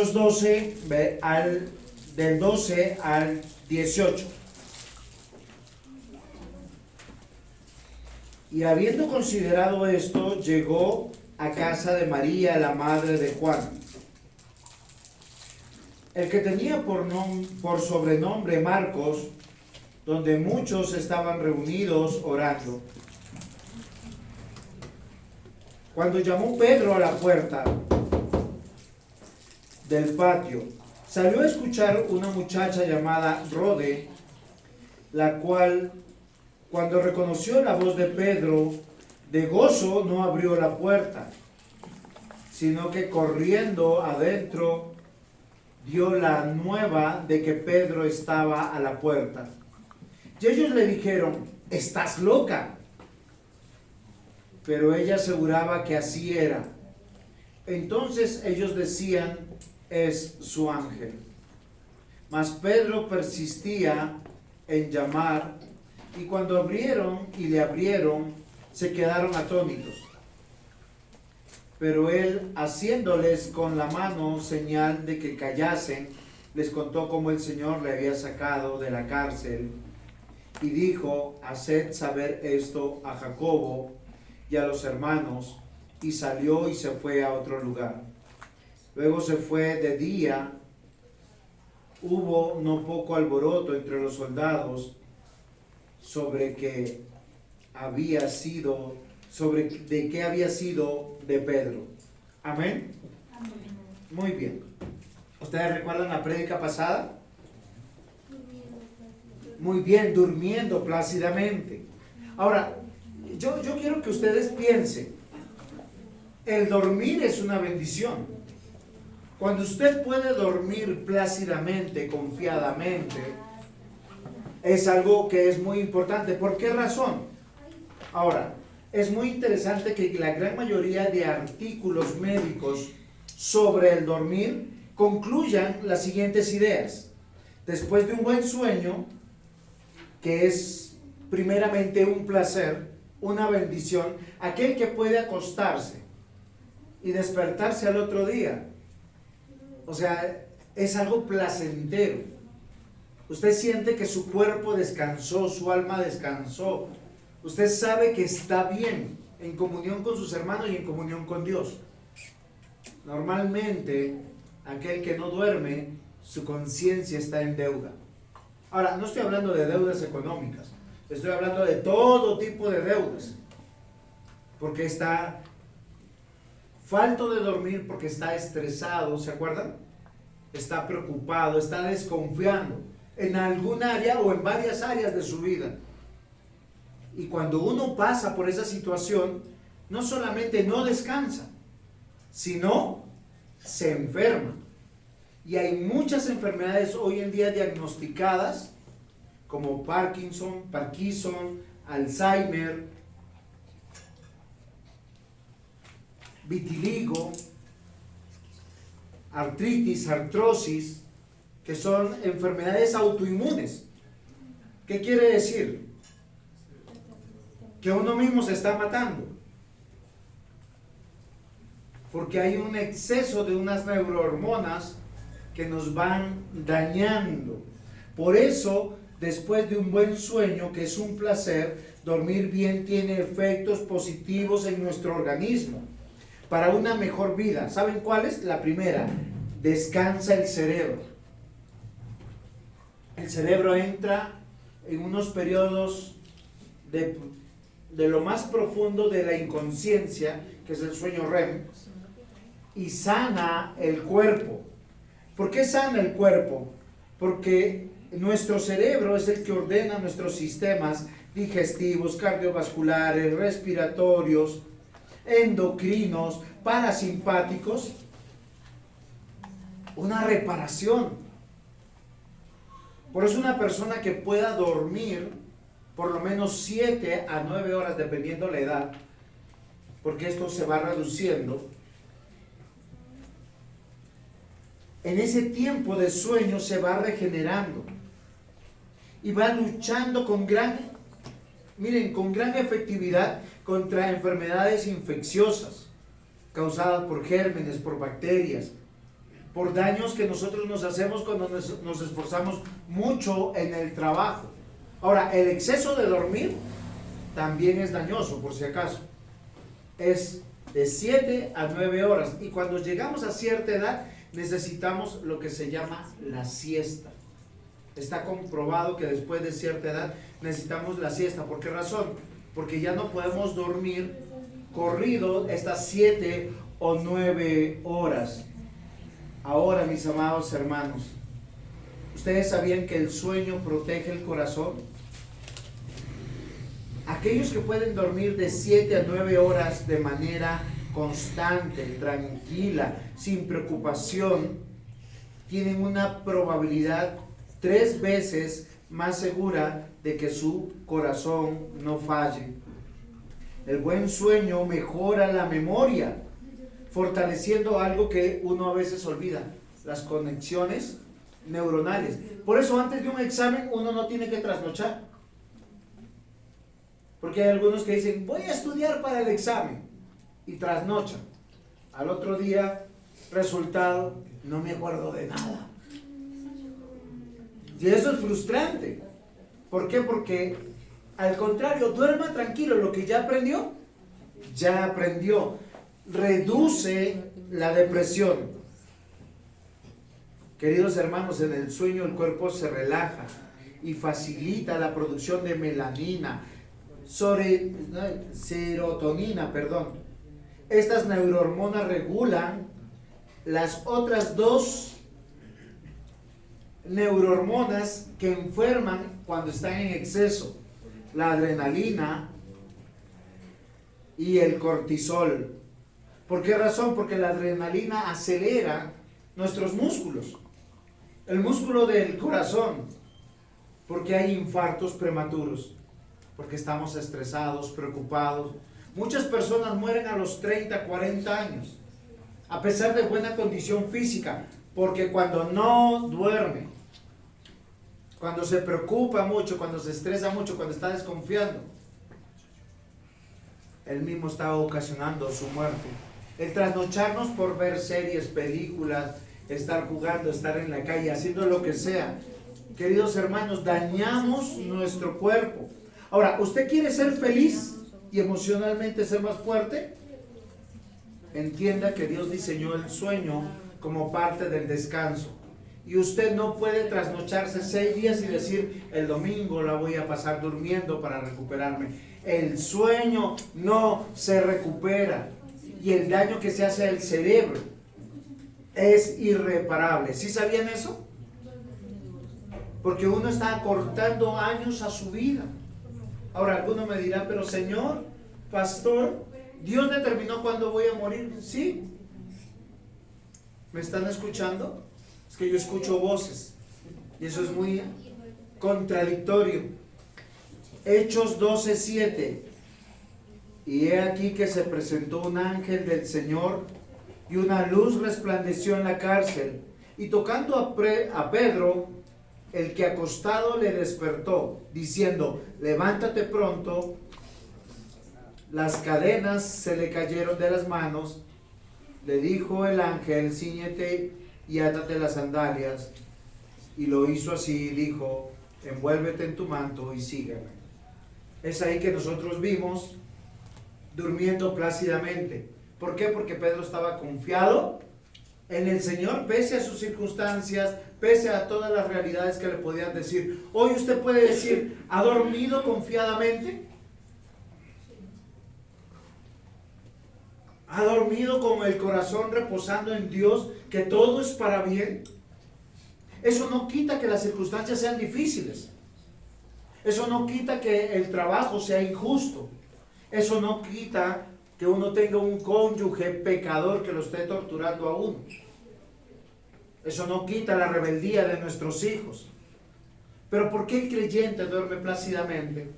Hechos 12, del 12 al 18. Y habiendo considerado esto, llegó a casa de María, la madre de Juan, el que tenía por sobrenombre Marcos, donde muchos estaban reunidos orando. Cuando llamó Pedro a la puerta del patio, salió a escuchar una muchacha llamada Rode, la cual, cuando reconoció la voz de Pedro, de gozo no abrió la puerta, sino que corriendo adentro dio la nueva de que Pedro estaba a la puerta. Y ellos le dijeron: ¿estás loca? Pero ella aseguraba que así era. Entonces ellos decían: es su ángel. Mas Pedro persistía en llamar, y cuando abrieron y le abrieron, se quedaron atónitos. Pero él, haciéndoles con la mano señal de que callasen, les contó cómo el Señor le había sacado de la cárcel, y dijo: haced saber esto a Jacobo y a los hermanos. Y salió y se fue a otro lugar. Luego se fue de día. Hubo no poco alboroto entre los soldados sobre de qué había sido de Pedro. Amén. Amén. Muy bien. ¿Ustedes recuerdan la prédica pasada? Muy bien, durmiendo plácidamente. Ahora, yo quiero que ustedes piensen, el dormir es una bendición. Cuando usted puede dormir plácidamente, confiadamente, es algo que es muy importante. ¿Por qué razón? Ahora, es muy interesante que la gran mayoría de artículos médicos sobre el dormir concluyan las siguientes ideas. Después de un buen sueño, que es primeramente un placer, una bendición, aquel que puede acostarse y despertarse al otro día, o sea, es algo placentero. Usted siente que su cuerpo descansó, su alma descansó. Usted sabe que está bien, en comunión con sus hermanos y en comunión con Dios. Normalmente, aquel que no duerme, su conciencia está en deuda. Ahora, no estoy hablando de deudas económicas, estoy hablando de todo tipo de deudas. Porque está falto de dormir, porque está estresado, ¿se acuerdan? Está preocupado, está desconfiando en algún área o en varias áreas de su vida. Y cuando uno pasa por esa situación, no solamente no descansa, sino se enferma. Y hay muchas enfermedades hoy en día diagnosticadas, como Parkinson, Alzheimer, vitiligo, artritis, artrosis, que son enfermedades autoinmunes. ¿Qué quiere decir? Que uno mismo se está matando, porque hay un exceso de unas neurohormonas que nos van dañando. Por eso, después de un buen sueño, que es un placer, dormir bien tiene efectos positivos en nuestro organismo para una mejor vida. ¿Saben cuál es? La primera: descansa el cerebro. El cerebro entra en unos periodos de lo más profundo de la inconsciencia, que es el sueño REM, y sana el cuerpo. ¿Por qué sana el cuerpo? Porque nuestro cerebro es el que ordena nuestros sistemas digestivos, cardiovasculares, respiratorios, endocrinos, parasimpáticos. Una reparación. Por eso una persona que pueda dormir por lo menos 7 a 9 horas, dependiendo la edad, porque esto se va reduciendo, en ese tiempo de sueño se va regenerando y va luchando con gran efectividad contra enfermedades infecciosas causadas por gérmenes, por bacterias. por daños que nosotros nos hacemos cuando nos esforzamos mucho en el trabajo. Ahora, el exceso de dormir también es dañoso, por si acaso. Es de 7 a 9 horas. Y cuando llegamos a cierta edad, necesitamos lo que se llama la siesta. Está comprobado que después de cierta edad necesitamos la siesta. ¿Por qué razón? Porque ya no podemos dormir corrido estas 7 o 9 horas. Ahora, mis amados hermanos, ¿ustedes sabían que el sueño protege el corazón? Aquellos que pueden dormir de 7 a 9 horas de manera constante, tranquila, sin preocupación, tienen una probabilidad 3 veces más segura de que su corazón no falle. El buen sueño mejora la memoria, fortaleciendo algo que uno a veces olvida, las conexiones neuronales. Por eso antes de un examen uno no tiene que trasnochar. Porque hay algunos que dicen, voy a estudiar para el examen, y trasnochan. Al otro día, resultado, no me acuerdo de nada. Y eso es frustrante. ¿Por qué? Porque al contrario, duerma tranquilo, lo que ya aprendió, ya aprendió. Reduce la depresión. Queridos hermanos, en el sueño el cuerpo se relaja y facilita la producción de melanina, serotonina, Estas neurohormonas regulan las otras 2 neurohormonas que enferman cuando están en exceso, la adrenalina y el cortisol. ¿Por qué razón? Porque la adrenalina acelera nuestros músculos, el músculo del corazón, porque hay infartos prematuros, porque estamos estresados, preocupados. Muchas personas mueren a los 30, 40 años, a pesar de buena condición física, porque cuando no duerme, cuando se preocupa mucho, cuando se estresa mucho, cuando está desconfiando, él mismo está ocasionando su muerte. El trasnocharnos por ver series, películas, estar jugando, estar en la calle, haciendo lo que sea, queridos hermanos, dañamos nuestro cuerpo. Ahora, ¿usted quiere ser feliz y emocionalmente ser más fuerte? Entienda que Dios diseñó el sueño como parte del descanso. Y usted no puede trasnocharse 6 días y decir, el domingo la voy a pasar durmiendo para recuperarme. El sueño no se recupera. Y el daño que se hace al cerebro es irreparable. ¿Sí sabían eso? Porque uno está acortando años a su vida. Ahora, alguno me dirá, pero Señor, pastor, ¿Dios determinó cuándo voy a morir? Sí. ¿Me están escuchando? Es que yo escucho voces y eso es muy contradictorio. Hechos 12:7. Y he aquí que se presentó un ángel del Señor y una luz resplandeció en la cárcel, y tocando a Pedro, el que acostado le despertó, diciendo, levántate pronto. Las cadenas se le cayeron de las manos. Le dijo el ángel, cíñete y átate las sandalias. Y lo hizo así, dijo, envuélvete en tu manto y sígueme. Es ahí que nosotros vimos durmiendo plácidamente. ¿Por qué? Porque Pedro estaba confiado en el Señor, pese a sus circunstancias, pese a todas las realidades que le podían decir. Hoy usted puede decir, ¿ha dormido confiadamente? ¿Ha dormido con el corazón reposando en Dios, que todo es para bien? Eso no quita que las circunstancias sean difíciles. Eso no quita que el trabajo sea injusto. Eso no quita que uno tenga un cónyuge pecador que lo esté torturando a uno. Eso no quita la rebeldía de nuestros hijos. Pero ¿por qué el creyente duerme plácidamente?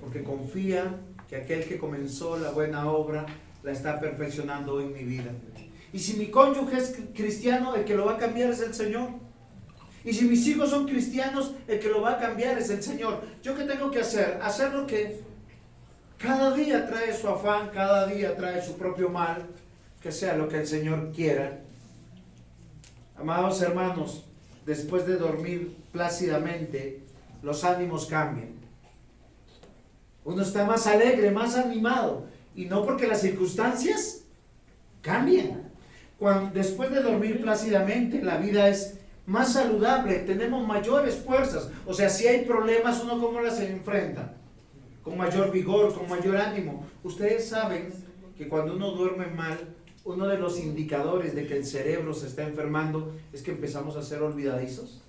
Porque confía que aquel que comenzó la buena obra la está perfeccionando en mi vida. Y si mi cónyuge es cristiano, el que lo va a cambiar es el Señor. Y si mis hijos son cristianos, el que lo va a cambiar es el Señor. ¿Yo qué tengo que hacer? Hacer lo que cada día trae su afán, cada día trae su propio mal, que sea lo que el Señor quiera. Amados hermanos, después de dormir plácidamente, los ánimos cambian. Uno está más alegre, más animado, y no porque las circunstancias cambien. Después de dormir plácidamente, la vida es más saludable, tenemos mayores fuerzas. O sea, si hay problemas, uno cómo las enfrenta, con mayor vigor, con mayor ánimo. Ustedes saben que cuando uno duerme mal, uno de los indicadores de que el cerebro se está enfermando es que empezamos a ser olvidadizos.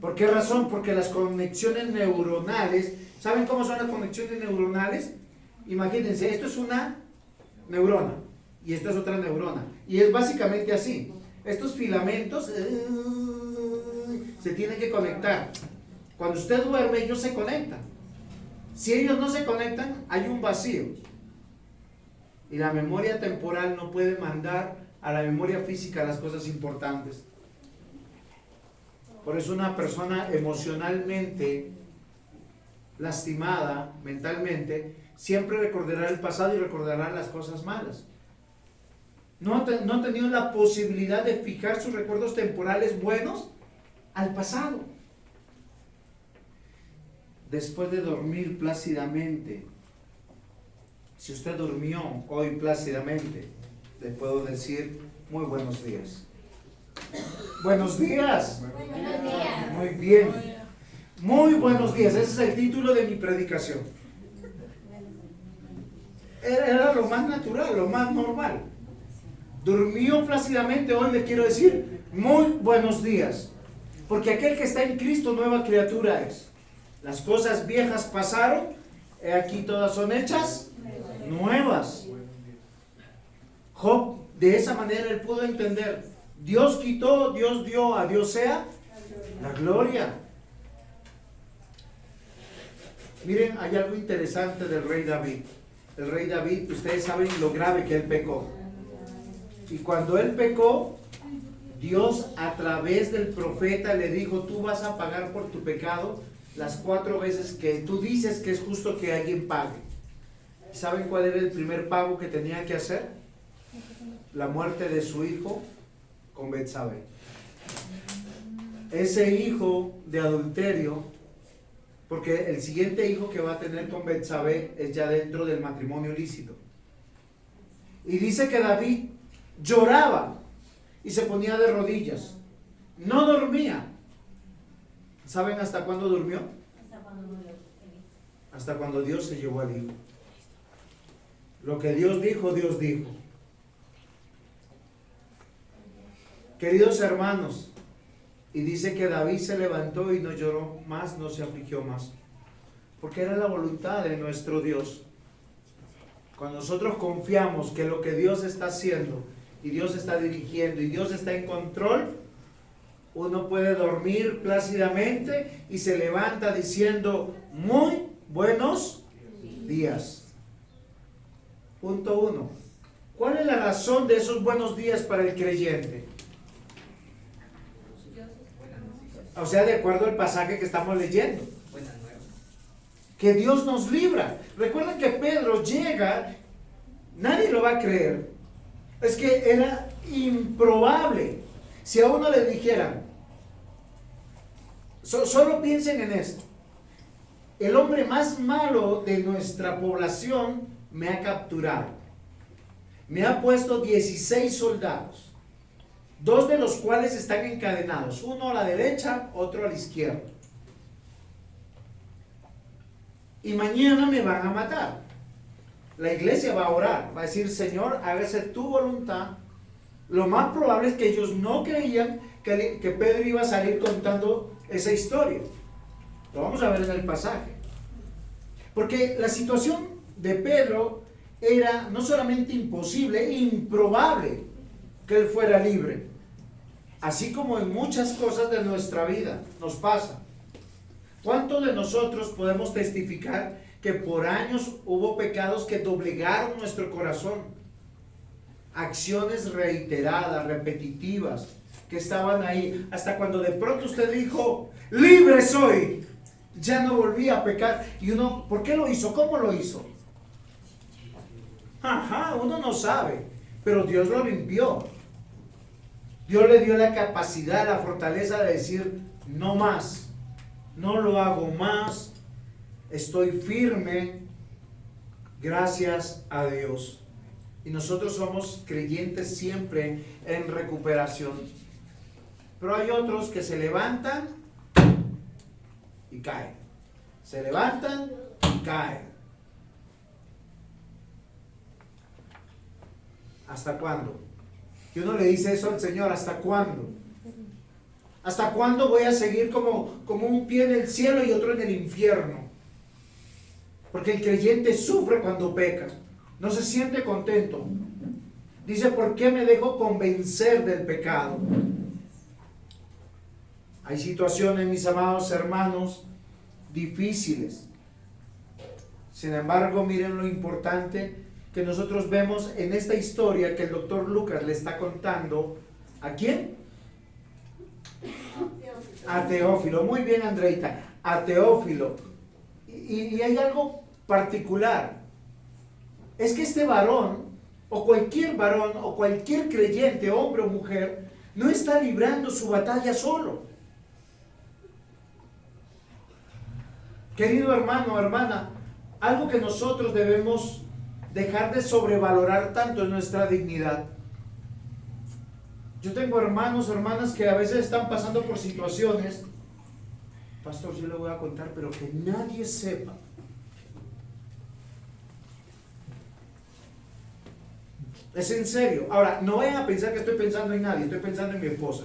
¿Por qué razón? Porque las conexiones neuronales, ¿saben cómo son las conexiones neuronales? Imagínense, esto es una neurona y esta es otra neurona, y es básicamente así. Estos filamentos se tienen que conectar. Cuando usted duerme, ellos se conectan. Si ellos no se conectan, hay un vacío. Y la memoria temporal no puede mandar a la memoria física las cosas importantes. Por eso una persona emocionalmente lastimada, mentalmente, siempre recordará el pasado y recordará las cosas malas. No ha tenido la posibilidad de fijar sus recuerdos temporales buenos al pasado. Después de dormir plácidamente, si usted durmió hoy plácidamente, le puedo decir muy buenos días. Buenos días. Buenos días. Muy bien. Muy buenos días. Ese es el título de mi predicación. Era lo más natural, lo más normal. Durmió plácidamente, hoy le quiero decir muy buenos días. Porque aquel que está en Cristo, nueva criatura es. Las cosas viejas pasaron, he aquí todas son hechas nuevas. Job, de esa manera él pudo entender. Dios quitó, Dios dio, a Dios sea la gloria. Miren, hay algo interesante del rey David. El rey David, ustedes saben lo grave que él pecó. Y cuando él pecó, Dios a través del profeta le dijo: tú vas a pagar por tu pecado las 4 veces que tú dices que es justo que alguien pague. ¿Saben cuál era el primer pago que tenía que hacer? La muerte de su hijo con Betsabé. Ese hijo de adulterio, porque el siguiente hijo que va a tener con Betsabé es ya dentro del matrimonio ilícito. Y dice que David lloraba y se ponía de rodillas, no dormía. ¿Saben hasta cuándo durmió? Hasta cuando Dios se llevó al hijo. Lo que Dios dijo, Dios dijo. Queridos hermanos, y dice que David se levantó y no lloró más, no se afligió más, porque era la voluntad de nuestro Dios. Cuando nosotros confiamos que lo que Dios está haciendo y Dios está dirigiendo y Dios está en control, uno puede dormir plácidamente y se levanta diciendo muy buenos días. Punto 1. ¿Cuál es la razón de esos buenos días para el creyente? O sea, de acuerdo al pasaje que estamos leyendo, que Dios nos libra. Recuerden que Pedro llega, nadie lo va a creer. Es que era improbable. Si a uno le dijeran, solo piensen en esto: el hombre más malo de nuestra población me ha capturado, me ha puesto 16 soldados, 2 de los cuales están encadenados, uno a la derecha, otro a la izquierda, y mañana me van a matar. La iglesia va a orar, va a decir: Señor, hágase tu voluntad. Lo más probable es que ellos no creían que Pedro iba a salir contando esa historia. Lo vamos a ver en el pasaje. Porque la situación de Pedro era no solamente imposible, improbable que él fuera libre. Así como en muchas cosas de nuestra vida nos pasa. ¿Cuántos de nosotros podemos testificar que por años hubo pecados que doblegaron nuestro corazón? Acciones reiteradas, repetitivas, que estaban ahí, hasta cuando de pronto usted dijo: libre soy, ya no volví a pecar. Y uno, ¿por qué lo hizo? ¿Cómo lo hizo? Ajá, uno no sabe, pero Dios lo limpió. Dios le dio la capacidad, la fortaleza de decir, no más, no lo hago más, estoy firme, gracias a Dios. Y nosotros somos creyentes siempre en recuperación. Pero hay otros que se levantan y caen. Se levantan y caen. ¿Hasta cuándo? Y uno le dice eso al Señor, ¿hasta cuándo? ¿Hasta cuándo voy a seguir como un pie en el cielo y otro en el infierno? Porque el creyente sufre cuando peca, no se siente contento. Dice, ¿por qué me dejo convencer del pecado? Hay situaciones, mis amados hermanos, difíciles. Sin embargo, miren lo importante que nosotros vemos en esta historia que el doctor Lucas le está contando. ¿A quién? A Teófilo. Muy bien, Andreita. A Teófilo. Y hay algo particular. Es que este varón, o cualquier creyente, hombre o mujer, no está librando su batalla solo. Querido hermano, hermana, algo que nosotros debemos dejar de sobrevalorar tanto es nuestra dignidad. Yo tengo hermanos, hermanas que a veces están pasando por situaciones, pastor, yo le voy a contar, pero que nadie sepa. Es en serio. Ahora, no vayan a pensar que estoy pensando en nadie, estoy pensando en mi esposa.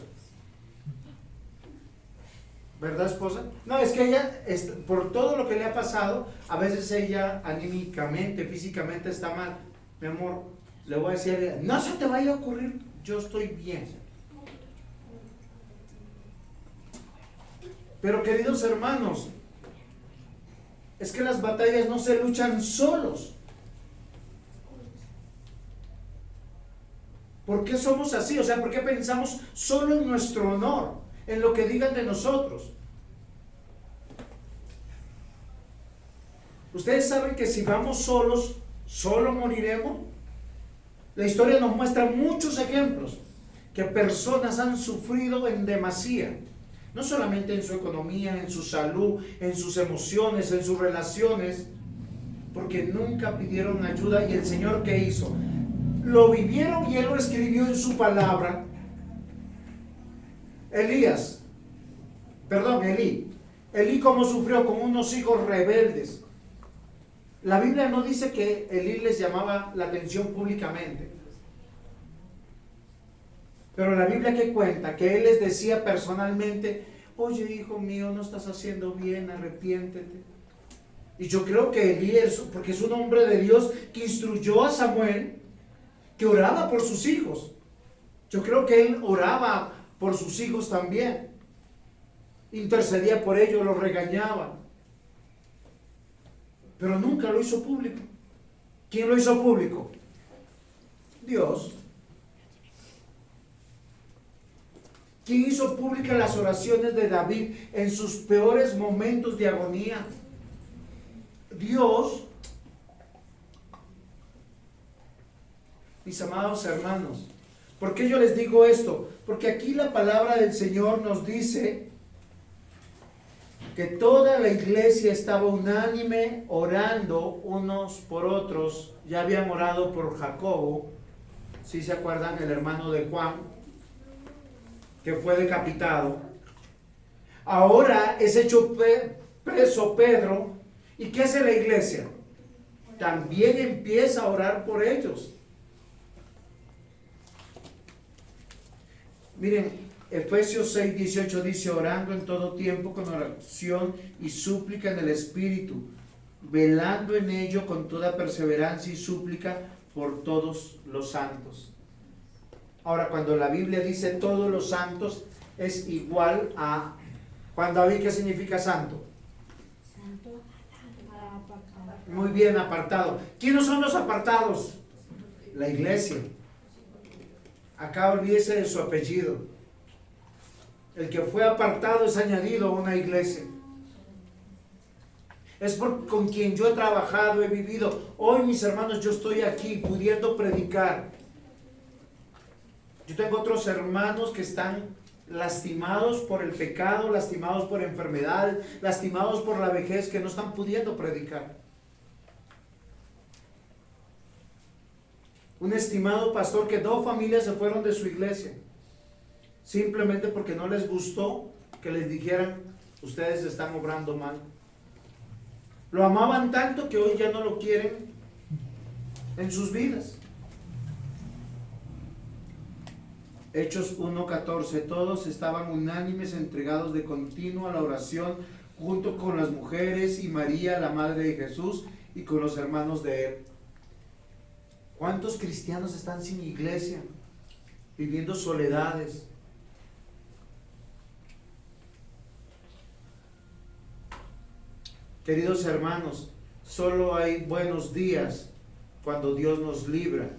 ¿Verdad, esposa? No, es que ella, por todo lo que le ha pasado, a veces ella anímicamente, físicamente está mal. Mi amor, le voy a decir, no se te vaya a ocurrir, yo estoy bien. Pero queridos hermanos, es que las batallas no se luchan solos. ¿Por qué somos así? O sea, ¿por qué pensamos solo en nuestro honor, en lo que digan de nosotros? Ustedes saben que si vamos solos, solo moriremos. La historia nos muestra muchos ejemplos que personas han sufrido en demasía, no solamente en su economía, en su salud, en sus emociones, en sus relaciones, porque nunca pidieron ayuda. Y el Señor, ¿qué hizo? Lo vivieron y Él lo escribió en su palabra. Elí, cómo sufrió con unos hijos rebeldes. La Biblia no dice que Elí les llamaba la atención públicamente, pero la Biblia que cuenta que él les decía personalmente, oye, hijo mío, no estás haciendo bien, arrepiéntete. Y yo creo que Elí, porque es un hombre de Dios que instruyó a Samuel, que oraba por sus hijos. Yo creo que él oraba por sus hijos también, intercedía por ellos, los regañaba, pero nunca lo hizo público. ¿Quién lo hizo público? Dios. ¿Quién hizo públicas las oraciones de David en sus peores momentos de agonía? Dios. Mis amados hermanos, ¿por qué yo les digo esto? Porque aquí la palabra del Señor nos dice que toda la iglesia estaba unánime orando unos por otros. Ya habían orado por Jacobo, si se acuerdan, el hermano de Juan, que fue decapitado. Ahora es hecho preso Pedro. ¿Y qué hace la iglesia? También empieza a orar por ellos. Miren, Efesios 6:18 dice, orando en todo tiempo con oración y súplica en el Espíritu, velando en ello con toda perseverancia y súplica por todos los santos. Ahora, cuando la Biblia dice todos los santos, es igual a Juan David. ¿Qué significa santo? Santo, apartado. Muy bien, apartado. ¿Quiénes son los apartados? La iglesia. Acá olvídese de su apellido. El que fue apartado es añadido a una iglesia. es con quien yo he trabajado, he vivido. Hoy, mis hermanos, yo estoy aquí pudiendo predicar. Yo tengo otros hermanos que están lastimados por el pecado, lastimados por enfermedades, lastimados por la vejez, que no están pudiendo predicar. Un estimado pastor que 2 familias se fueron de su iglesia, simplemente porque no les gustó que les dijeran: ustedes están obrando mal. Lo amaban tanto que hoy ya no lo quieren en sus vidas. Hechos 1:14, todos estaban unánimes, entregados de continuo a la oración, junto con las mujeres y María, la madre de Jesús, y con los hermanos de él. ¿Cuántos cristianos están sin iglesia, viviendo soledades? Queridos hermanos, solo hay buenos días cuando Dios nos libra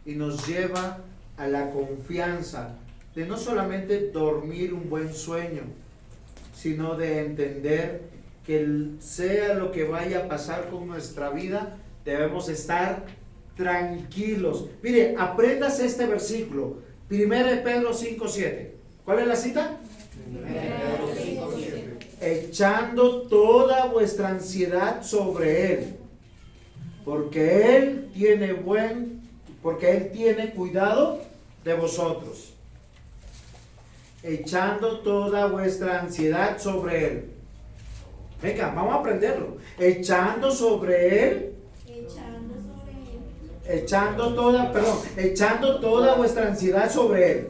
y nos lleva a la confianza de no solamente dormir un buen sueño, sino de entender que sea lo que vaya a pasar con nuestra vida, debemos estar tranquilos. Mire, apréndase este versículo, 1 Pedro 5:7. ¿Cuál es la cita? 1 Pedro 5:7. Echando toda vuestra ansiedad sobre Él, porque Él tiene cuidado de vosotros. Echando toda vuestra ansiedad sobre Él. Venga, vamos a aprenderlo. Echando sobre Él. Echando toda vuestra ansiedad sobre Él.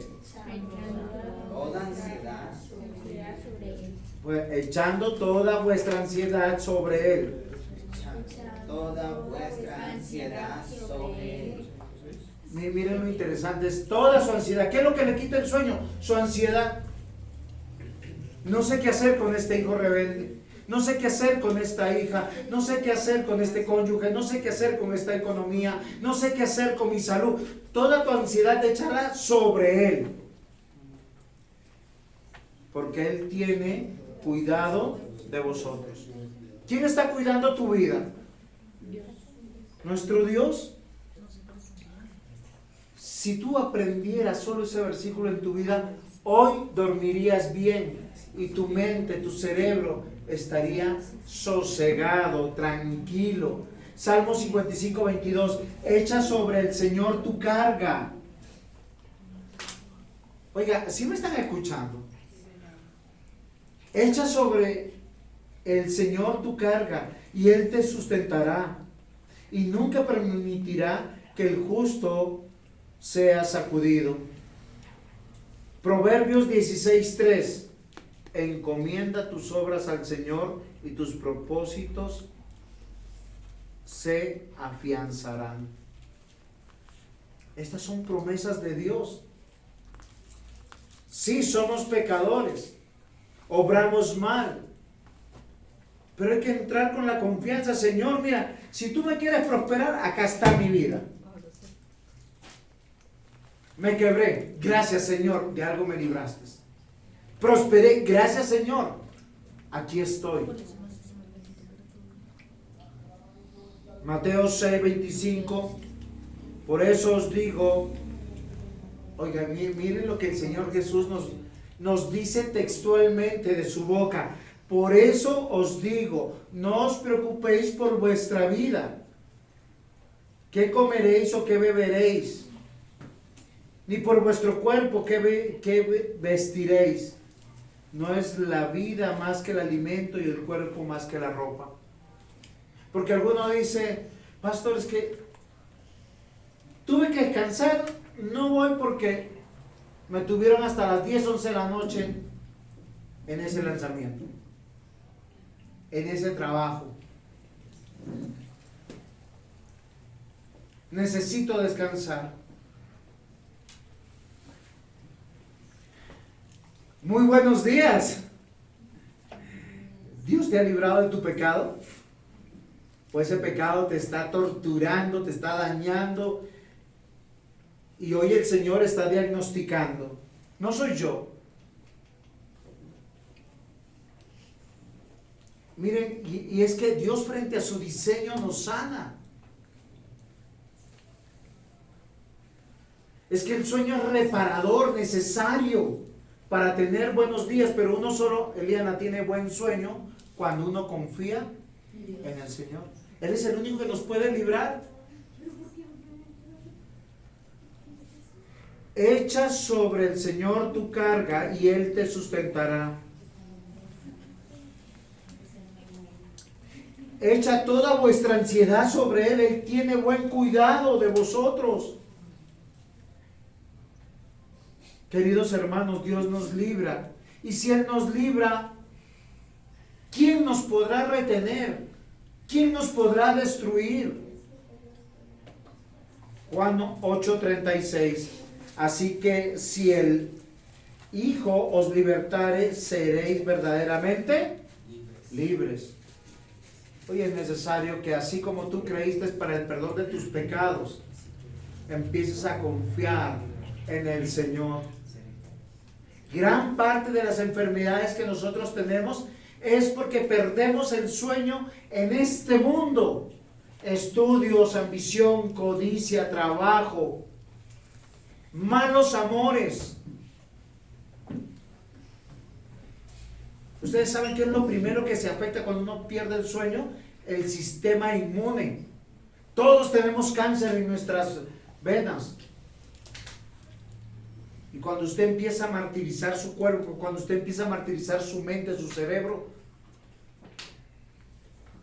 Toda ansiedad. Pues, echando toda vuestra ansiedad sobre Él. Toda vuestra ansiedad sobre Él. Miren lo interesante, es toda su ansiedad. ¿Qué es lo que le quita el sueño? Su ansiedad. No sé qué hacer con este hijo rebelde. No sé qué hacer con esta hija, no sé qué hacer con este cónyuge, no sé qué hacer con esta economía, no sé qué hacer con mi salud. Toda tu ansiedad échala sobre Él, porque Él tiene cuidado de vosotros. ¿Quién está cuidando tu vida? ¿Nuestro Dios? Si tú aprendieras solo ese versículo en tu vida, hoy dormirías bien y tu mente, tu cerebro estaría sosegado, tranquilo. Salmo 55:22, echa sobre el Señor tu carga. Oiga, ¿sí me están escuchando? Echa sobre el Señor tu carga y Él te sustentará y nunca permitirá que el justo sea sacudido. Proverbios 16:3, encomienda tus obras al Señor y tus propósitos se afianzarán. Estas son promesas de Dios. Sí, somos pecadores, obramos mal, pero hay que entrar con la confianza. Señor, mira, si tú me quieres prosperar, acá está mi vida. Me quebré, gracias Señor, de algo me libraste. Prosperé, gracias Señor, aquí estoy. Mateo 6:25, por eso os digo, oigan, miren lo que el Señor Jesús nos dice textualmente de su boca. Por eso os digo, no os preocupéis por vuestra vida, qué comeréis o qué beberéis, ni por vuestro cuerpo qué vestiréis. No es la vida más que el alimento y el cuerpo más que la ropa. Porque alguno dice, pastor, es que tuve que descansar, no voy porque me tuvieron hasta las 10, 11 de la noche en ese lanzamiento, en ese trabajo. Necesito descansar. Muy buenos días. ¿Dios te ha librado de tu pecado? ¿O ese pecado te está torturando, te está dañando? Y hoy el Señor está diagnosticando. No soy yo. Miren, y es que Dios frente a su diseño nos sana. Es que el sueño es reparador, necesario para tener buenos días, pero uno solo, Eliana, tiene buen sueño cuando uno confía en el Señor. Él es el único que nos puede librar. Echa sobre el Señor tu carga y Él te sustentará. Echa toda vuestra ansiedad sobre Él. Él tiene buen cuidado de vosotros. Queridos hermanos, Dios nos libra. Y si Él nos libra, ¿quién nos podrá retener? ¿Quién nos podrá destruir? Juan 8:36. Así que si el Hijo os libertare, seréis verdaderamente libres. Hoy es necesario que así como tú creíste para el perdón de tus pecados, empieces a confiar en el Señor. Gran parte de las enfermedades que nosotros tenemos es porque perdemos el sueño en este mundo. Estudios, ambición, codicia, trabajo, malos amores. Ustedes saben qué es lo primero que se afecta cuando uno pierde el sueño: el sistema inmune. Todos tenemos cáncer en nuestras venas. Y cuando usted empieza a martirizar su cuerpo, cuando usted empieza a martirizar su mente, su cerebro,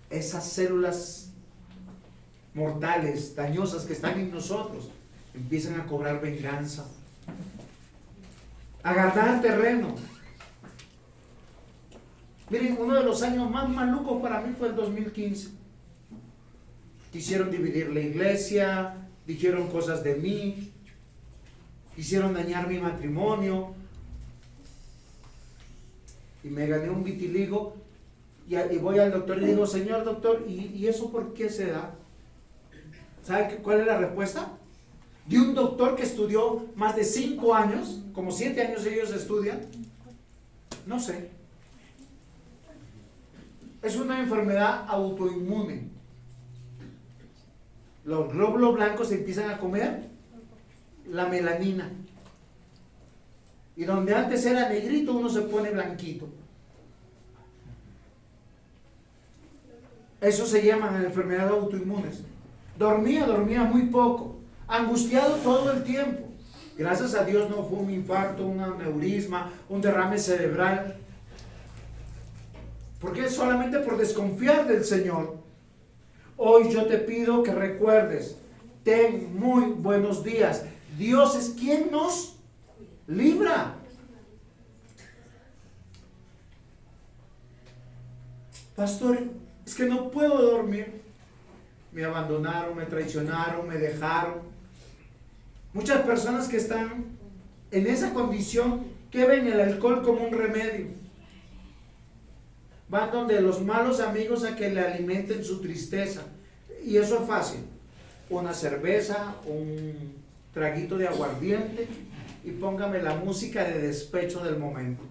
esas células mortales, dañosas que están en nosotros, empiezan a cobrar venganza, a ganar terreno. Miren, uno de los años más malucos para mí fue el 2015. Quisieron dividir la iglesia, dijeron cosas de mí, quisieron dañar mi matrimonio, y me gané un vitiligo, y voy al doctor y digo: Señor doctor, ¿y eso por qué se da? ¿Sabe cuál es la respuesta? De un doctor que estudió más de 5 años, como 7 años ellos estudian. No sé. Es una enfermedad autoinmune. Los glóbulos blancos empiezan a comer la melanina. Y donde antes era negrito, uno se pone blanquito. Eso se llaman enfermedades autoinmunes. Dormía muy poco, angustiado todo el tiempo. Gracias a Dios no fue un infarto, un aneurisma, un derrame cerebral. Porque solamente por desconfiar del Señor. Hoy yo te pido que recuerdes: ten muy buenos días. Dios es quien nos libra. Pastor, es que no puedo dormir. Me abandonaron, me traicionaron, me dejaron. Muchas personas que están en esa condición, que ven el alcohol como un remedio. Van donde los malos amigos a que le alimenten su tristeza. Y eso es fácil. Una cerveza, un traguito de aguardiente, y póngame la música de despecho del momento.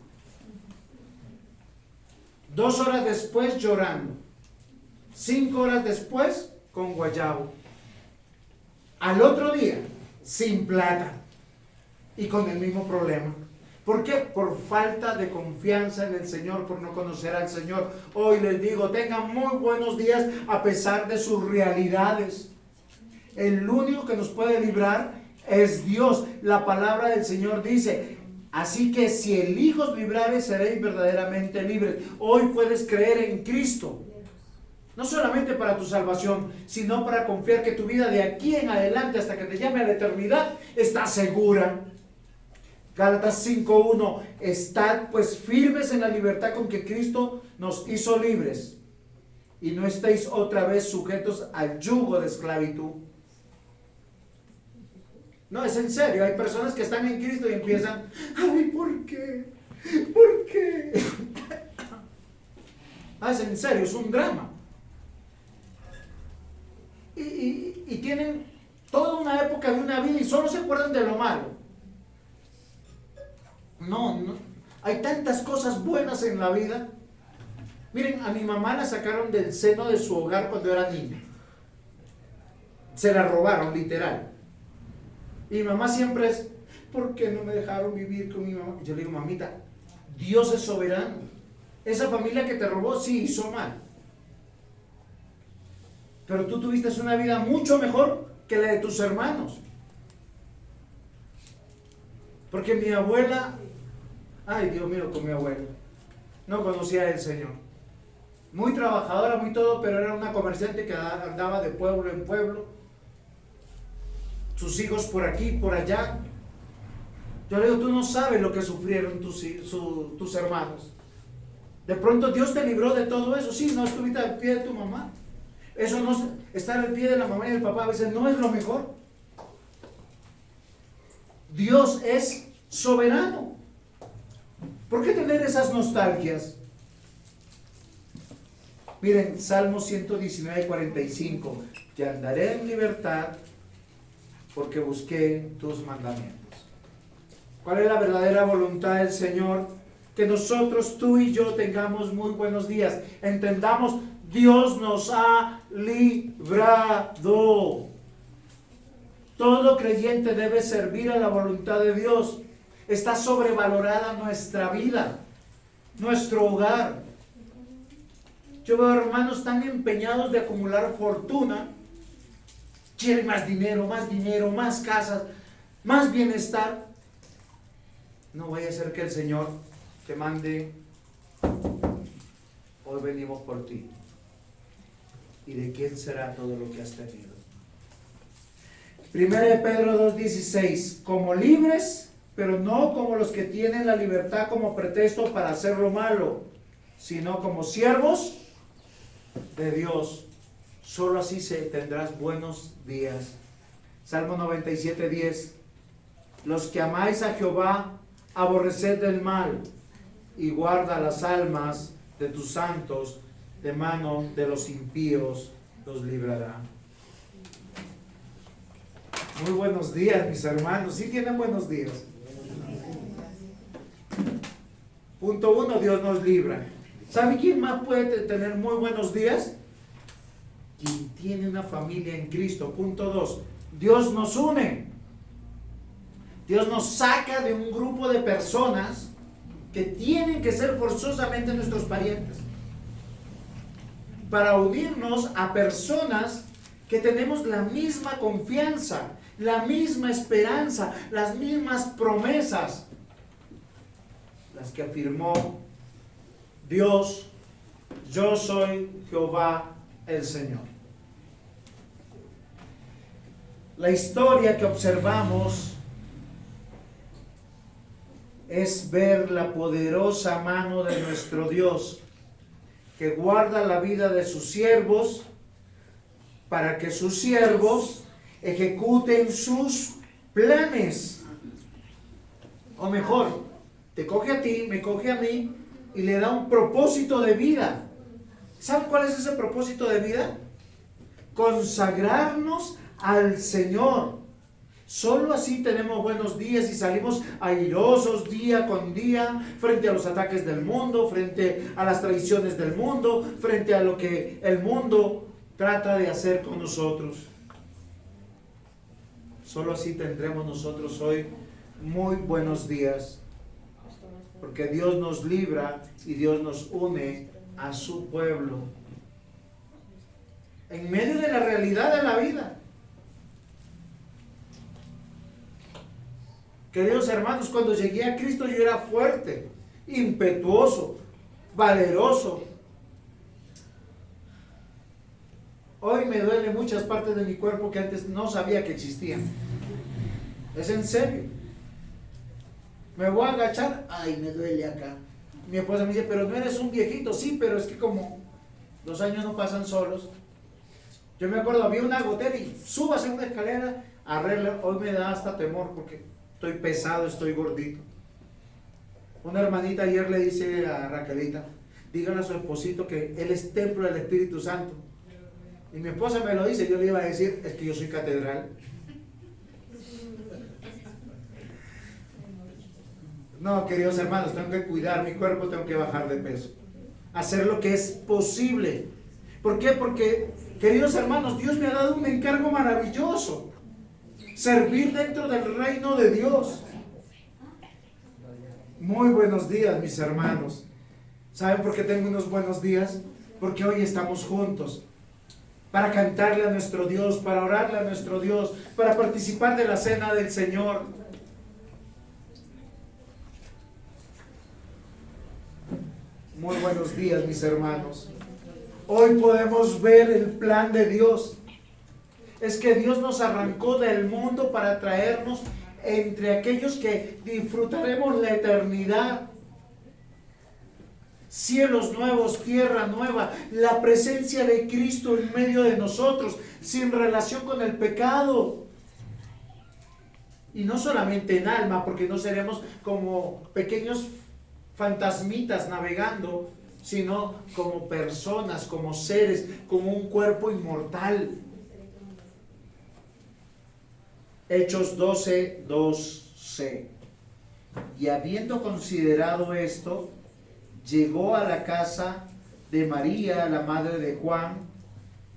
2 horas después llorando. 5 horas después con guayabo. Al otro día sin plata y con el mismo problema. ¿Por qué? Por falta de confianza en el Señor, por no conocer al Señor. Hoy les digo: tengan muy buenos días a pesar de sus realidades. El único que nos puede librar es Dios. La palabra del Señor dice: así que si el Hijo os librare, seréis verdaderamente libres. Hoy puedes creer en Cristo. No solamente para tu salvación, sino para confiar que tu vida de aquí en adelante, hasta que te llame a la eternidad, está segura. Gálatas 5:1: estad pues firmes en la libertad con que Cristo nos hizo libres, y no estéis otra vez sujetos al yugo de esclavitud. No, es en serio. Hay personas que están en Cristo y empiezan: ay, ¿por qué? ¿Por qué? Es en serio, es un drama. Y tienen toda una época de una vida y solo se acuerdan de lo malo. No, hay tantas cosas buenas en la vida. Miren, a mi mamá la sacaron del seno de su hogar cuando era niña. Se la robaron, literal. Y mi mamá siempre es, ¿por qué no me dejaron vivir con mi mamá? Yo le digo, mamita, Dios es soberano. Esa familia que te robó, sí, hizo mal. Pero tú tuviste una vida mucho mejor que la de tus hermanos. Porque mi abuela, ay Dios mío, con mi abuela, no conocía al Señor. Muy trabajadora, muy todo, pero era una comerciante que andaba de pueblo en pueblo. Sus hijos por aquí, por allá. Yo le digo, tú no sabes lo que sufrieron tus hermanos. De pronto Dios te libró de todo eso. Sí, no estuviste al pie de tu mamá. Eso no, estar al pie de la mamá y del papá a veces no es lo mejor. Dios es soberano. ¿Por qué tener esas nostalgias? Miren, Salmo 119, 45. Y andaré en libertad porque busqué tus mandamientos. ¿Cuál es la verdadera voluntad del Señor? Que nosotros, tú y yo, tengamos muy buenos días. Entendamos, Dios nos ha librado. Todo creyente debe servir a la voluntad de Dios. Está sobrevalorada nuestra vida, nuestro hogar. Yo veo hermanos tan empeñados de acumular fortuna. Quieren más dinero, más casas, más bienestar. No vaya a ser que el Señor te mande, hoy venimos por ti. ¿Y de quién será todo lo que has tenido? 1 Pedro 2:16, como libres, pero no como los que tienen la libertad como pretexto para hacer lo malo, sino como siervos de Dios. Solo así tendrás buenos días. Salmo 97:10, los que amáis a Jehová, aborreced del mal y guarda las almas de tus santos, de mano de los impíos los librará. Muy buenos días, mis hermanos. ¿Sí tienen buenos días? Punto 1, Dios nos libra. ¿Sabe quién más puede tener muy buenos días? Quien tiene una familia en Cristo. Punto 2, Dios nos une. Dios nos saca de un grupo de personas que tienen que ser forzosamente nuestros parientes, para unirnos a personas que tenemos la misma confianza, la misma esperanza, las mismas promesas, las que afirmó Dios: yo soy Jehová el Señor. La historia que observamos es ver la poderosa mano de nuestro Dios, que guarda la vida de sus siervos para que sus siervos ejecuten sus planes. O mejor, te coge a ti, me coge a mí y le da un propósito de vida. ¿Saben cuál es ese propósito de vida? Consagrarnos al Señor. Solo así tenemos buenos días y salimos airosos día con día frente a los ataques del mundo, frente a las traiciones del mundo, frente a lo que el mundo trata de hacer con nosotros. Solo así tendremos nosotros hoy muy buenos días, porque Dios nos libra y Dios nos une a su pueblo en medio de la realidad de la vida. Queridos hermanos, cuando llegué a Cristo yo era fuerte, impetuoso, valeroso. Hoy me duele muchas partes de mi cuerpo que antes no sabía que existían. Es en serio. Me voy a agachar, ay, me duele acá. Mi esposa me dice, pero no eres un viejito. Sí, pero es que como los años no pasan solos. Yo me acuerdo, había una gotera y súbase una escalera, arregla. Hoy me da hasta temor porque estoy pesado, estoy gordito. Una hermanita ayer le dice a Raquelita, dígale a su esposito que él es templo del Espíritu Santo. Y mi esposa me lo dice, yo le iba a decir, es que yo soy catedral. No, queridos hermanos, tengo que cuidar mi cuerpo, tengo que bajar de peso. hacer lo que es posible. ¿Por qué? Porque, queridos hermanos, Dios me ha dado un encargo maravilloso. Servir dentro del reino de Dios. Muy buenos días, mis hermanos. ¿Saben por qué tengo unos buenos días? Porque hoy estamos juntos para cantarle a nuestro Dios, para orarle a nuestro Dios, para participar de la cena del Señor. Muy buenos días, mis hermanos. Hoy podemos ver el plan de Dios. Es que Dios nos arrancó del mundo para traernos entre aquellos que disfrutaremos la eternidad. Cielos nuevos, tierra nueva, la presencia de Cristo en medio de nosotros, sin relación con el pecado. Y no solamente en alma, porque no seremos como pequeños fantasmitas navegando, sino como personas, como seres, como un cuerpo inmortal. Hechos 12:2c. Y habiendo considerado esto, llegó a la casa de María, la madre de Juan,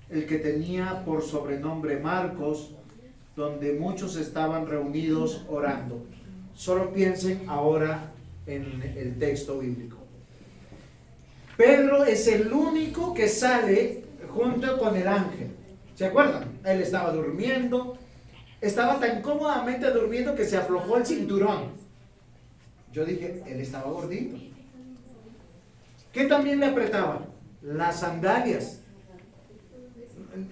el que tenía por sobrenombre Marcos, donde muchos estaban reunidos orando. Solo piensen ahora en el texto bíblico. Pedro es el único que sale junto con el ángel. ¿Se acuerdan? Él estaba durmiendo. Estaba tan cómodamente durmiendo que se aflojó el cinturón. Yo dije, él estaba gordito. ¿Qué también le apretaba? Las sandalias.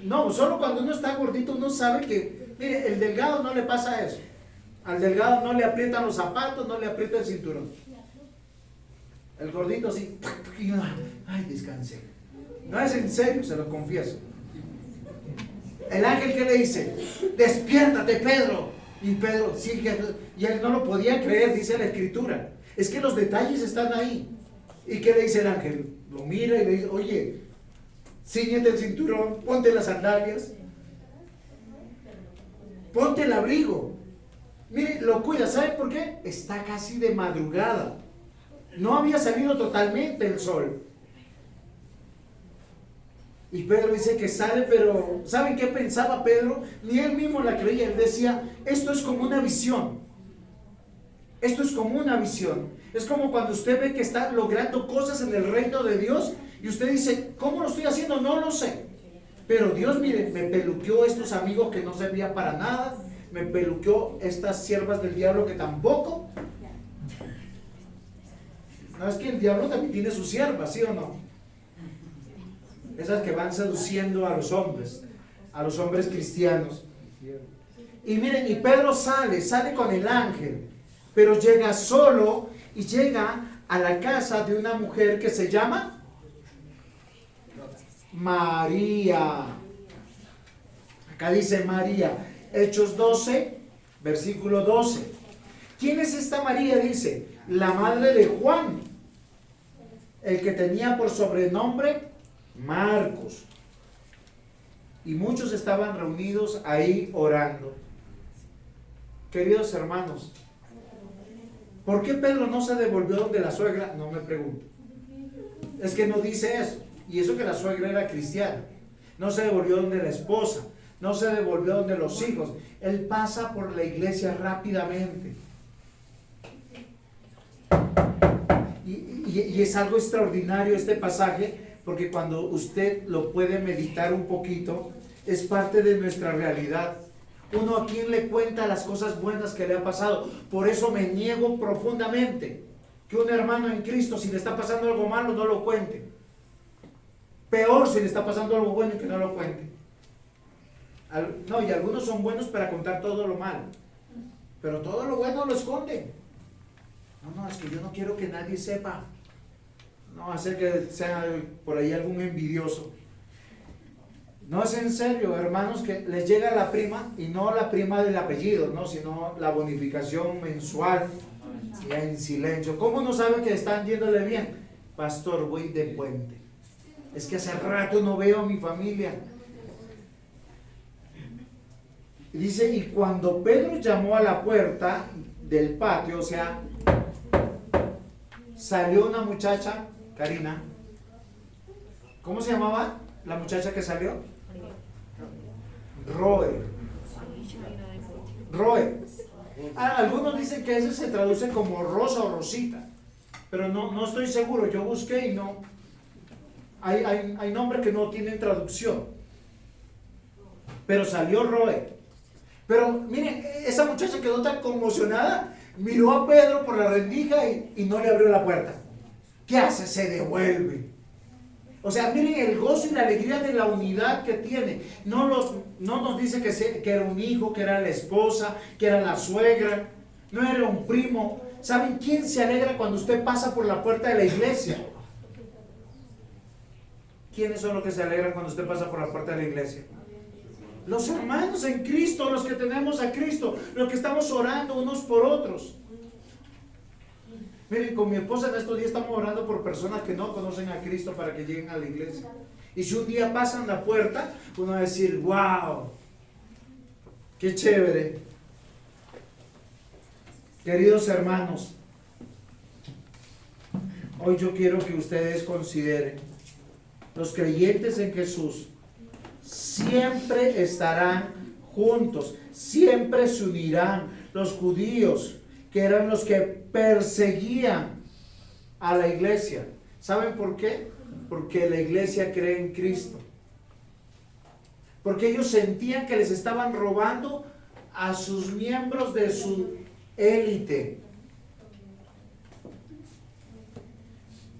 No, solo cuando uno está gordito uno sabe que, mire, el delgado no le pasa eso. Al delgado no le aprietan los zapatos, no le aprieta el cinturón. El gordito sí, ay, descansé. No es en serio, se lo confieso. El ángel, ¿qué le dice? Despiértate, Pedro. Y Pedro, sí, y él no lo podía creer, dice la escritura. Es que los detalles están ahí. ¿Y qué le dice el ángel? Lo mira y le dice, oye, cíñete el cinturón, ponte las sandalias, ponte el abrigo. Mire, lo cuida, ¿sabe por qué? Está casi de madrugada. No había salido totalmente el sol. Y Pedro dice que sale, pero ¿saben qué pensaba Pedro? Ni él mismo la creía. Él decía, esto es como una visión. Esto es como una visión. Es como cuando usted ve que está logrando cosas en el reino de Dios y usted dice, ¿cómo lo estoy haciendo? No lo sé. Pero Dios, mire, me peluqueó estos amigos que no servían para nada. Me peluqueó estas siervas del diablo que tampoco. No, es que el diablo también tiene sus siervas, ¿sí o no? Esas que van seduciendo a los hombres cristianos. Y miren, y Pedro sale con el ángel, pero llega solo y llega a la casa de una mujer que se llama María. Acá dice María, Hechos 12, versículo 12. ¿Quién es esta María? Dice, la madre de Juan, el que tenía por sobrenombre Marcos. Y muchos estaban reunidos ahí orando. Queridos hermanos, ¿por qué Pedro no se devolvió donde la suegra? No me pregunto. Es que no dice eso. Y eso que la suegra era cristiana. No se devolvió donde la esposa. No se devolvió donde los hijos. Él pasa por la iglesia rápidamente. Y es algo extraordinario este pasaje, porque cuando usted lo puede meditar un poquito, es parte de nuestra realidad. Uno a quien le cuenta las cosas buenas que le ha pasado. Por eso me niego profundamente que un hermano en Cristo, si le está pasando algo malo, no lo cuente. Peor si le está pasando algo bueno y que no lo cuente. No, y algunos son buenos para contar todo lo malo, pero todo lo bueno lo esconden. No, es que yo no quiero que nadie sepa. No, hacer que sea por ahí algún envidioso. No es en serio, hermanos, que les llega la prima, y no la prima del apellido, ¿no? Sino la bonificación mensual, ya en silencio. ¿Cómo no sabe que están yéndole bien? Pastor, voy de puente. Es que hace rato no veo a mi familia. Dice, y cuando Pedro llamó a la puerta del patio, o sea, salió una muchacha, Karina, ¿Cómo se llamaba la muchacha que salió? Roe. Roe. Algunos dicen que ese se traduce como Rosa o Rosita, pero no estoy seguro. Yo busqué y no. Hay nombres que no tienen traducción. Pero salió Roe. Pero miren, esa muchacha quedó tan conmocionada, miró a Pedro por la rendija y no le abrió la puerta. ¿Qué hace? Se devuelve. O sea, miren el gozo y la alegría de la unidad que tiene. No nos dice que era un hijo, que era la esposa, que era la suegra, no era un primo. ¿Saben quién se alegra cuando usted pasa por la puerta de la iglesia? ¿Quiénes son los que se alegran cuando usted pasa por la puerta de la iglesia? Los hermanos en Cristo, los que tenemos a Cristo, los que estamos orando unos por otros. Miren, con mi esposa en estos días estamos orando por personas que no conocen a Cristo para que lleguen a la iglesia. Y si un día pasan la puerta, uno va a decir, wow, qué chévere. Queridos hermanos, hoy yo quiero que ustedes consideren, los creyentes en Jesús siempre estarán juntos, siempre se unirán. Los judíos, que eran los que perseguían a la iglesia, ¿saben por qué? Porque la iglesia cree en Cristo, porque ellos sentían que les estaban robando a sus miembros de su élite.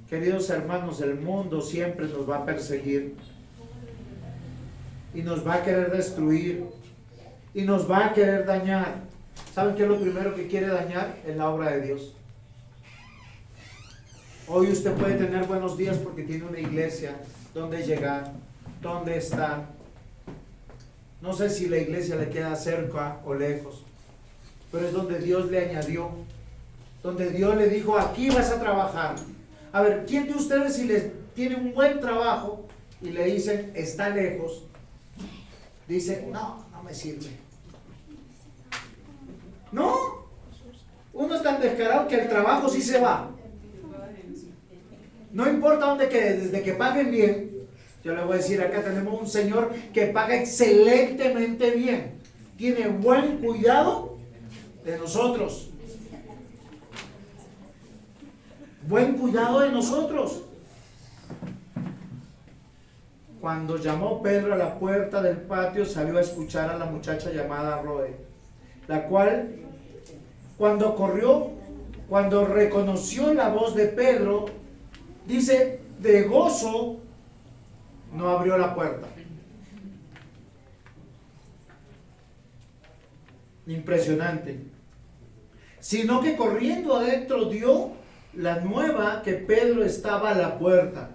Queridos hermanos, el mundo siempre nos va a perseguir y nos va a querer destruir y nos va a querer dañar. ¿Saben qué es lo primero que quiere dañar? En la obra de Dios. Hoy usted puede tener buenos días porque tiene una iglesia donde llegar, donde estar. No sé si la iglesia le queda cerca o lejos, pero es donde Dios le añadió, donde Dios le dijo, aquí vas a trabajar. A ver, ¿quién de ustedes si les tiene un buen trabajo y le dicen, está lejos, dice, no me sirve? No, uno es tan descarado que el trabajo sí se va. No importa dónde quede, desde que paguen bien. Yo le voy a decir, acá tenemos un señor que paga excelentemente bien. Tiene buen cuidado de nosotros. Buen cuidado de nosotros. Cuando llamó Pedro a la puerta del patio, salió a escuchar a la muchacha llamada Roe, la cual, cuando reconoció la voz de Pedro, dice, de gozo, no abrió la puerta. Impresionante. Sino que corriendo adentro dio la nueva que Pedro estaba a la puerta.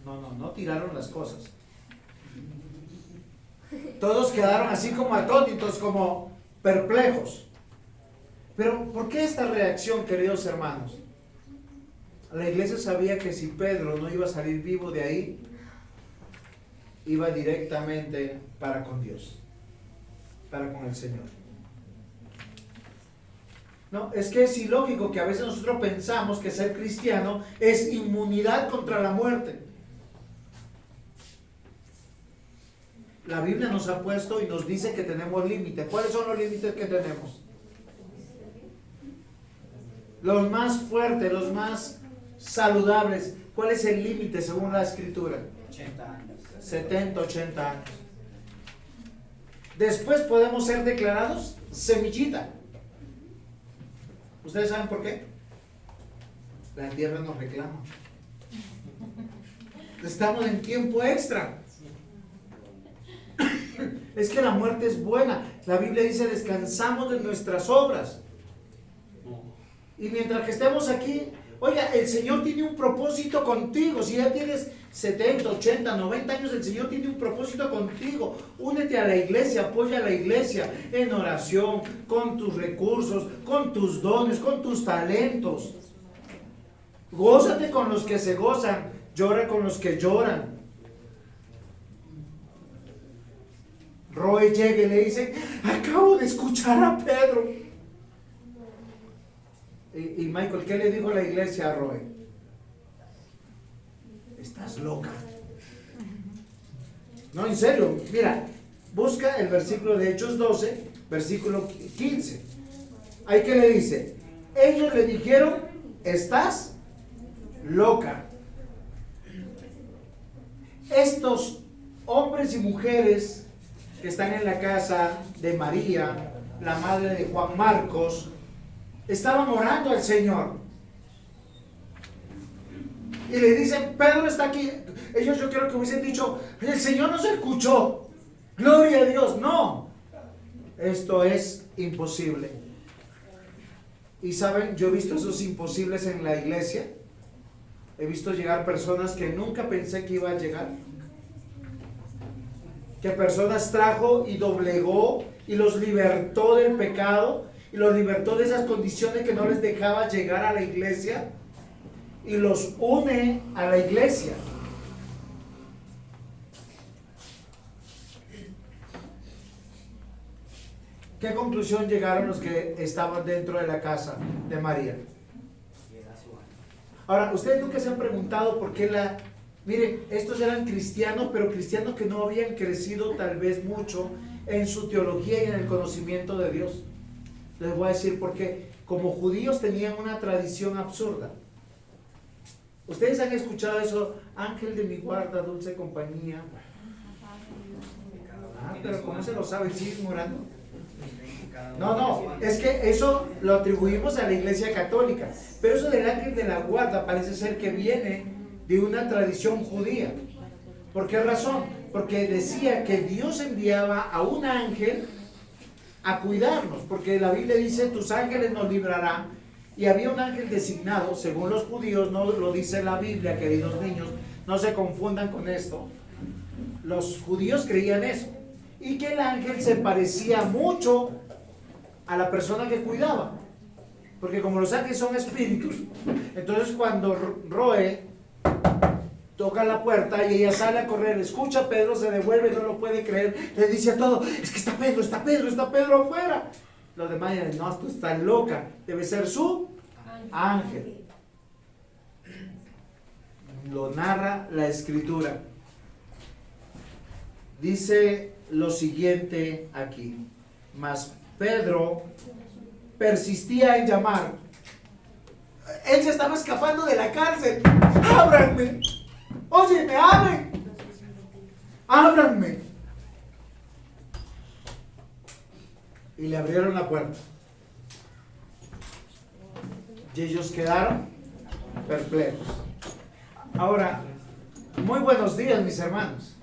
No tiraron las cosas. Todos quedaron así como atónitos, como perplejos. Pero ¿por qué esta reacción, queridos hermanos? La iglesia sabía que si Pedro no iba a salir vivo de ahí, iba directamente para con Dios, para con el Señor. No, es que es ilógico que a veces nosotros pensamos que ser cristiano es inmunidad contra la muerte. La Biblia nos ha puesto y nos dice que tenemos límites. ¿Cuáles son los límites que tenemos? Los más fuertes, los más saludables. ¿Cuál es el límite según la Escritura? 80 años. 70, 80 años. Después podemos ser declarados semillita. ¿Ustedes saben por qué? La tierra nos reclama. Estamos en tiempo extra. Es que la muerte es buena. La Biblia dice, descansamos de nuestras obras. Y mientras que estemos aquí, oiga, el Señor tiene un propósito contigo. Si ya tienes 70, 80, 90 años, el Señor tiene un propósito contigo. Únete a la iglesia, apoya a la iglesia en oración, con tus recursos, con tus dones, con tus talentos. Gózate con los que se gozan, llora con los que lloran. Roy llega y le dice, acabo de escuchar a Pedro. Y Michael, ¿qué le dijo la iglesia a Roy? estás loca. No, en serio, mira, busca el versículo de Hechos 12, versículo 15. Ahí que le dice, ellos le dijeron, estás loca. Estos hombres y mujeres que están en la casa de María, la madre de Juan Marcos, estaban orando al Señor. Y le dicen, Pedro está aquí. Ellos yo creo que hubiesen dicho, el Señor nos escuchó. Gloria a Dios. No. Esto es imposible. Y saben, yo he visto esos imposibles en la iglesia. He visto llegar personas que nunca pensé que iban a llegar. Que personas trajo y doblegó y los libertó del pecado y los libertó de esas condiciones que no les dejaba llegar a la iglesia y los une a la iglesia. ¿Qué conclusión llegaron los que estaban dentro de la casa de María? Ahora, ustedes nunca se han preguntado por qué miren, estos eran cristianos, pero cristianos que no habían crecido tal vez mucho en su teología y en el conocimiento de Dios. Les voy a decir por qué. Como judíos tenían una tradición absurda. Ustedes han escuchado eso, ángel de mi guarda, dulce compañía. Pero ¿cómo se lo sabe? ¿Siguen orando? No, es que eso lo atribuimos a la iglesia católica, pero eso del ángel de la guarda parece ser que viene de una tradición judía. ¿Por qué razón? Porque decía que Dios enviaba a un ángel a cuidarnos, porque la Biblia dice, tus ángeles nos librarán, y había un ángel designado, según los judíos, no lo dice la Biblia, queridos niños, no se confundan con esto. Los judíos creían eso, y que el ángel se parecía mucho a la persona que cuidaba, porque como los ángeles son espíritus, entonces cuando Roe toca la puerta y ella sale a correr, escucha a Pedro, se devuelve, no lo puede creer, le dice a todo, es que está Pedro afuera. Los demás dicen, no, tú estás loca, debe ser su ángel. Lo narra la escritura. Dice lo siguiente aquí, mas Pedro persistía en llamar. Él se estaba escapando de la cárcel. ¡Ábranme! Oye, me abren. ¡Ábranme! Y le abrieron la puerta. Y ellos quedaron perplejos. Ahora, muy buenos días, mis hermanos.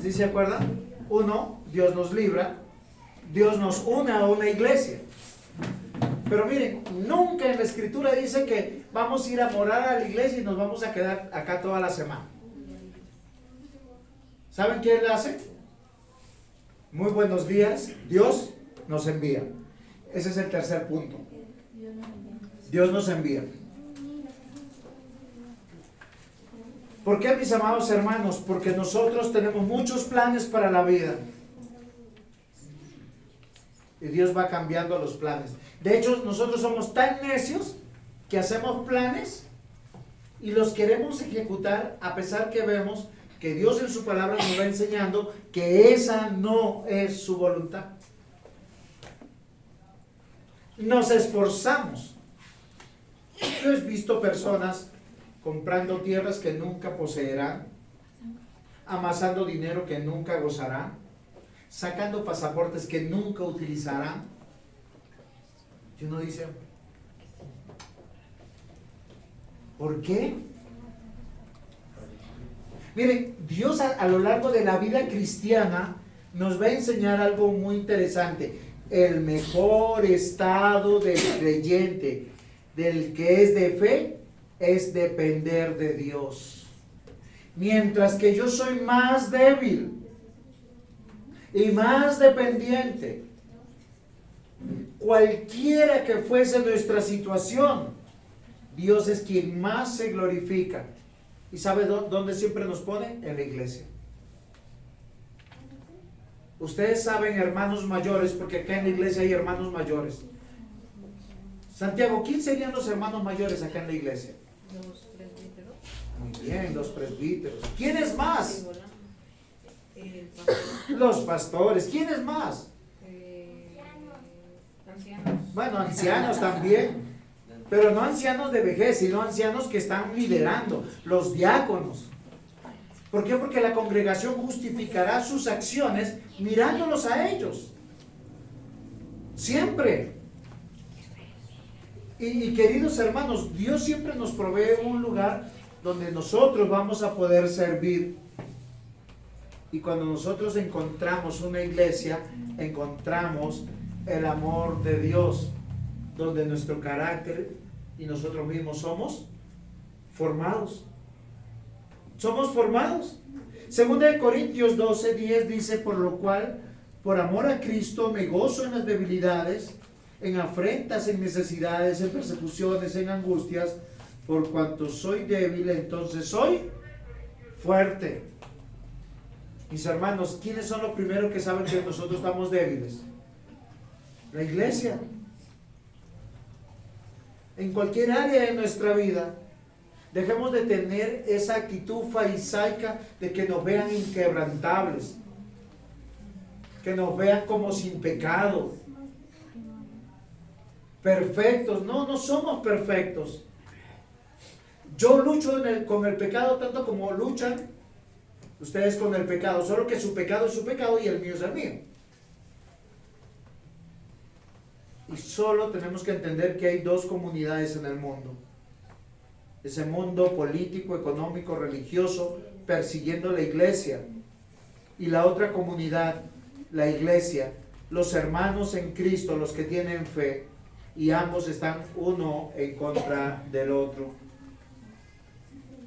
¿Sí se acuerdan? Uno, Dios nos libra. Dios nos une a una iglesia. Pero miren, nunca en la escritura dice que vamos a ir a morar a la iglesia y nos vamos a quedar acá toda la semana. ¿Saben qué él hace? Muy buenos días, Dios nos envía. Ese es el tercer punto. Dios nos envía. ¿Por qué, mis amados hermanos? Porque nosotros tenemos muchos planes para la vida. Y Dios va cambiando los planes. De hecho, nosotros somos tan necios que hacemos planes y los queremos ejecutar a pesar que vemos que Dios en su palabra nos va enseñando que esa no es su voluntad. Nos esforzamos. Yo he visto personas comprando tierras que nunca poseerán, amasando dinero que nunca gozarán, sacando pasaportes que nunca utilizarán. Y uno dice, ¿por qué? Miren, Dios a lo largo de la vida cristiana nos va a enseñar algo muy interesante. El mejor estado del creyente, del que es de fe, es depender de Dios. Mientras que yo soy más débil y más dependiente, cualquiera que fuese nuestra situación, Dios es quien más se glorifica. ¿Y sabe dónde siempre nos pone? En la iglesia. Ustedes saben, hermanos mayores, porque acá en la iglesia hay hermanos mayores. Santiago, ¿quién serían los hermanos mayores acá en la iglesia? Los presbíteros. Muy bien, los presbíteros. ¿Quiénes más? Los pastores. ¿Quiénes más? Ancianos. Bueno, ancianos también. Pero no ancianos de vejez, sino ancianos que están liderando. Los diáconos. ¿Por qué? Porque la congregación justificará sus acciones mirándolos a ellos. Siempre. Y queridos hermanos, Dios siempre nos provee un lugar donde nosotros vamos a poder servir. Y cuando nosotros encontramos una iglesia, encontramos el amor de Dios, donde nuestro carácter y nosotros mismos somos formados. Somos formados. Segunda de Corintios 12:10 dice, por lo cual, por amor a Cristo, me gozo en las debilidades, en afrentas, en necesidades, en persecuciones, en angustias, por cuanto soy débil, entonces soy fuerte. Mis hermanos, ¿quiénes son los primeros que saben que nosotros estamos débiles? La iglesia. En cualquier área de nuestra vida, dejemos de tener esa actitud farisaica de que nos vean inquebrantables, que nos vean como sin pecado, perfectos. No, no somos perfectos. Yo lucho con el pecado tanto como luchan ustedes con el pecado, solo que su pecado es su pecado y el mío es el mío. Y solo tenemos que entender que hay dos comunidades en el mundo. Ese mundo político, económico, religioso, persiguiendo la iglesia. Y la otra comunidad, la iglesia, los hermanos en Cristo, los que tienen fe, y ambos están uno en contra del otro.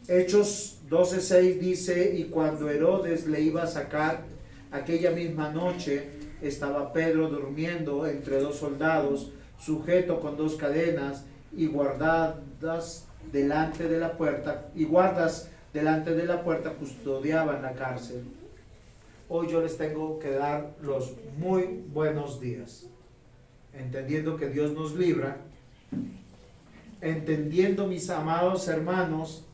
Hechos 12:6 dice, y cuando Herodes le iba a sacar, aquella misma noche estaba Pedro durmiendo entre dos soldados, sujeto con dos cadenas, y guardas delante de la puerta custodiaban la cárcel. Hoy yo les tengo que dar los muy buenos días, entendiendo que Dios nos libra, entendiendo, mis amados hermanos,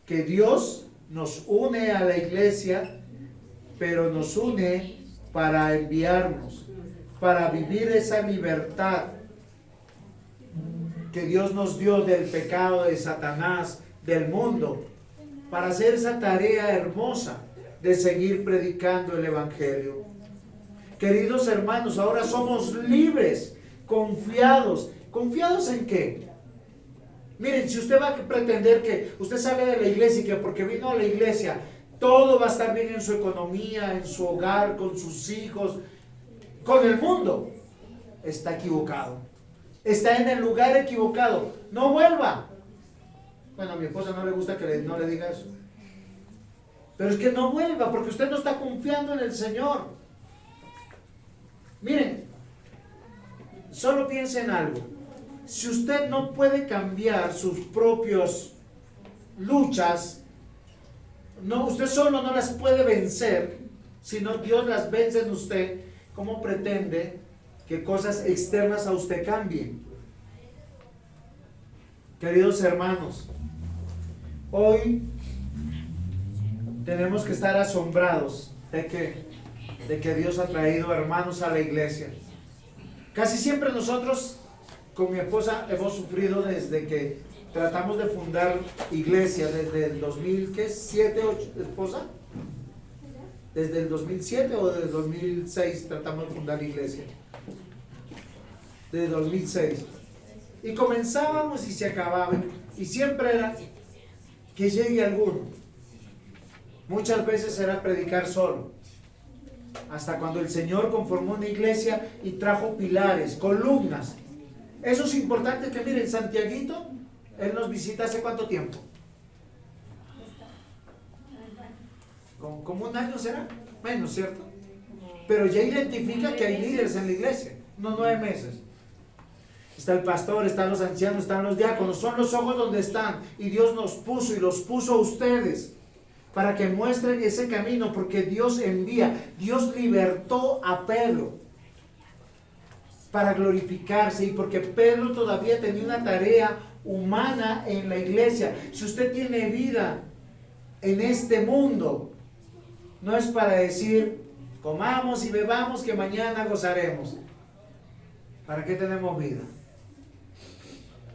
que Dios nos une a la iglesia, pero nos une para enviarnos, para vivir esa libertad que Dios nos dio del pecado de Satanás, del mundo, para hacer esa tarea hermosa de seguir predicando el evangelio. Queridos hermanos, ahora somos libres, confiados. ¿Confiados en qué? Miren, si usted va a pretender que usted sale de la iglesia y que porque vino a la iglesia todo va a estar bien en su economía, en su hogar, con sus hijos, con el mundo, está equivocado. Está en el lugar equivocado. No vuelva. Bueno, a mi esposa no le gusta que no le diga eso. Pero es que no vuelva porque usted no está confiando en el Señor. Miren, solo piense en algo. Si usted no puede cambiar sus propias luchas, usted solo no las puede vencer, sino Dios las vence en usted, ¿cómo pretende que cosas externas a usted cambien? Queridos hermanos, hoy tenemos que estar asombrados de que Dios ha traído hermanos a la iglesia. Casi siempre nosotros con mi esposa hemos sufrido desde que tratamos de fundar iglesia, desde el 2007, esposa, desde el 2007 o desde el 2006 tratamos de fundar iglesia, desde 2006, y comenzábamos y se acababan, y siempre era que llegue alguno. Muchas veces era predicar solo, hasta cuando el Señor conformó una iglesia y trajo pilares, columnas. Eso es importante, que miren, Santiaguito, él nos visita hace ¿cuánto tiempo? ¿Como un año será? Menos, ¿cierto? Pero ya identifica que hay líderes en la iglesia, no 9 meses. Está el pastor, están los ancianos, están los diáconos, son los ojos donde están, y Dios nos puso y los puso a ustedes para que muestren ese camino, porque Dios envía, Dios libertó a Pedro para glorificarse, y porque Pedro todavía tenía una tarea, humana en la iglesia. Si usted tiene vida en este mundo, no es para decir, comamos y bebamos que mañana gozaremos. ¿Para qué tenemos vida?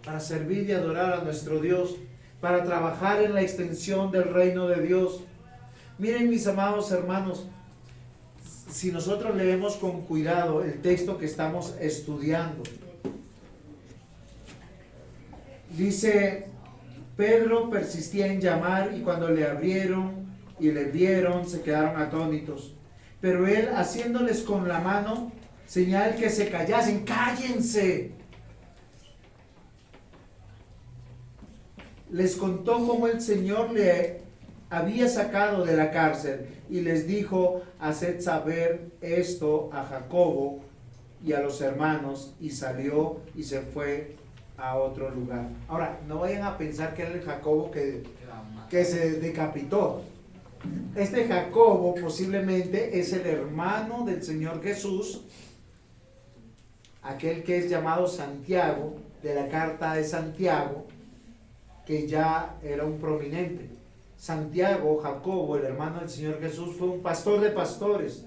Para servir y adorar a nuestro Dios, para trabajar en la extensión del reino de Dios. Miren, mis amados hermanos, si nosotros leemos con cuidado el texto que estamos estudiando, dice, Pedro persistía en llamar y cuando le abrieron y le vieron, se quedaron atónitos. Pero él, haciéndoles con la mano, señal que se callasen, cállense. Les contó cómo el Señor le había sacado de la cárcel y les dijo, haced saber esto a Jacobo y a los hermanos, y salió y se fue a otro lugar. Ahora, no vayan a pensar que era el Jacobo que se decapitó. Este Jacobo posiblemente es el hermano del Señor Jesús, aquel que es llamado Santiago, de la carta de Santiago, que ya era un prominente. Santiago, Jacobo, el hermano del Señor Jesús, fue un pastor de pastores.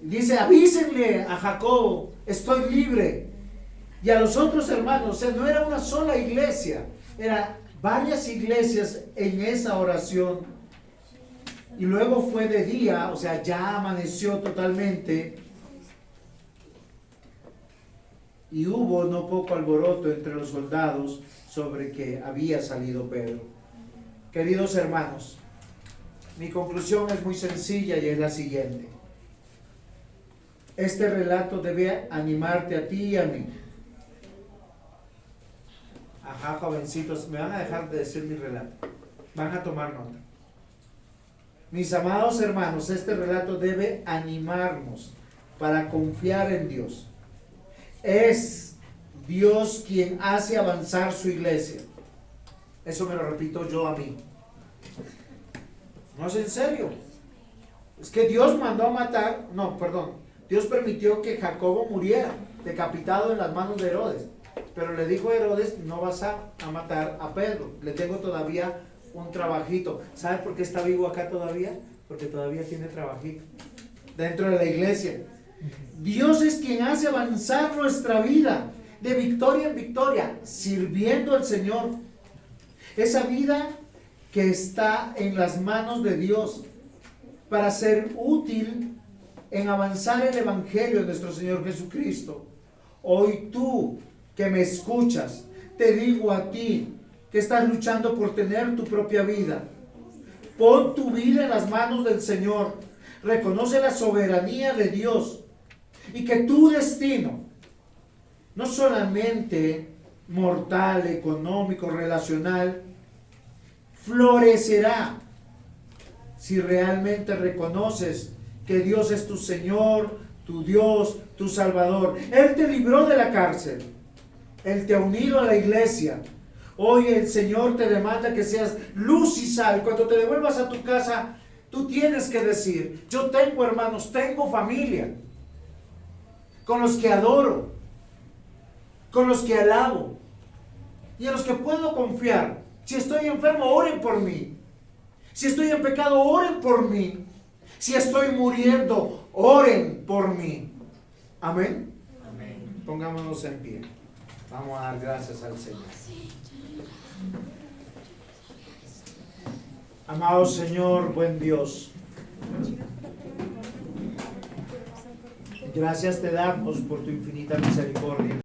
Dice, avísenle a Jacobo, estoy libre. Y a los otros hermanos, o sea, no era una sola iglesia, era varias iglesias en esa oración. Y luego fue de día, o sea, ya amaneció totalmente. Y hubo no poco alboroto entre los soldados sobre que había salido Pedro. Queridos hermanos, mi conclusión es muy sencilla y es la siguiente. Este relato debe animarte a ti y a mí. Ajá, jovencitos, me van a dejar de decir mi relato. Van a tomar nota. Mis amados hermanos, este relato debe animarnos para confiar en Dios. Es Dios quien hace avanzar su iglesia. Eso me lo repito yo a mí. No es en serio. Es que Dios mandó a matar, Dios permitió que Jacobo muriera, decapitado en las manos de Herodes. Pero le dijo a Herodes, no vas a matar a Pedro, le tengo todavía un trabajito. ¿Sabes por qué está vivo acá todavía? Porque todavía tiene trabajito dentro de la iglesia. Dios es quien hace avanzar nuestra vida de victoria en victoria, sirviendo al Señor. Esa vida que está en las manos de Dios para ser útil en avanzar el Evangelio de nuestro Señor Jesucristo. Hoy tú que me escuchas, te digo a ti que estás luchando por tener tu propia vida. Pon tu vida en las manos del Señor. Reconoce la soberanía de Dios y que tu destino, no solamente mortal, económico, relacional, florecerá si realmente reconoces que Dios es tu Señor, tu Dios, tu Salvador. Él te libró de la cárcel. Él te ha unido a la iglesia. Hoy el Señor te demanda que seas luz y sal. Cuando te devuelvas a tu casa, tú tienes que decir, yo tengo hermanos, tengo familia, con los que adoro, con los que alabo, y en los que puedo confiar. Si estoy enfermo, oren por mí. Si estoy en pecado, oren por mí. Si estoy muriendo, oren por mí. Amén. Amén. Pongámonos en pie. Vamos a dar gracias al Señor. Amado Señor, buen Dios, gracias te damos por tu infinita misericordia.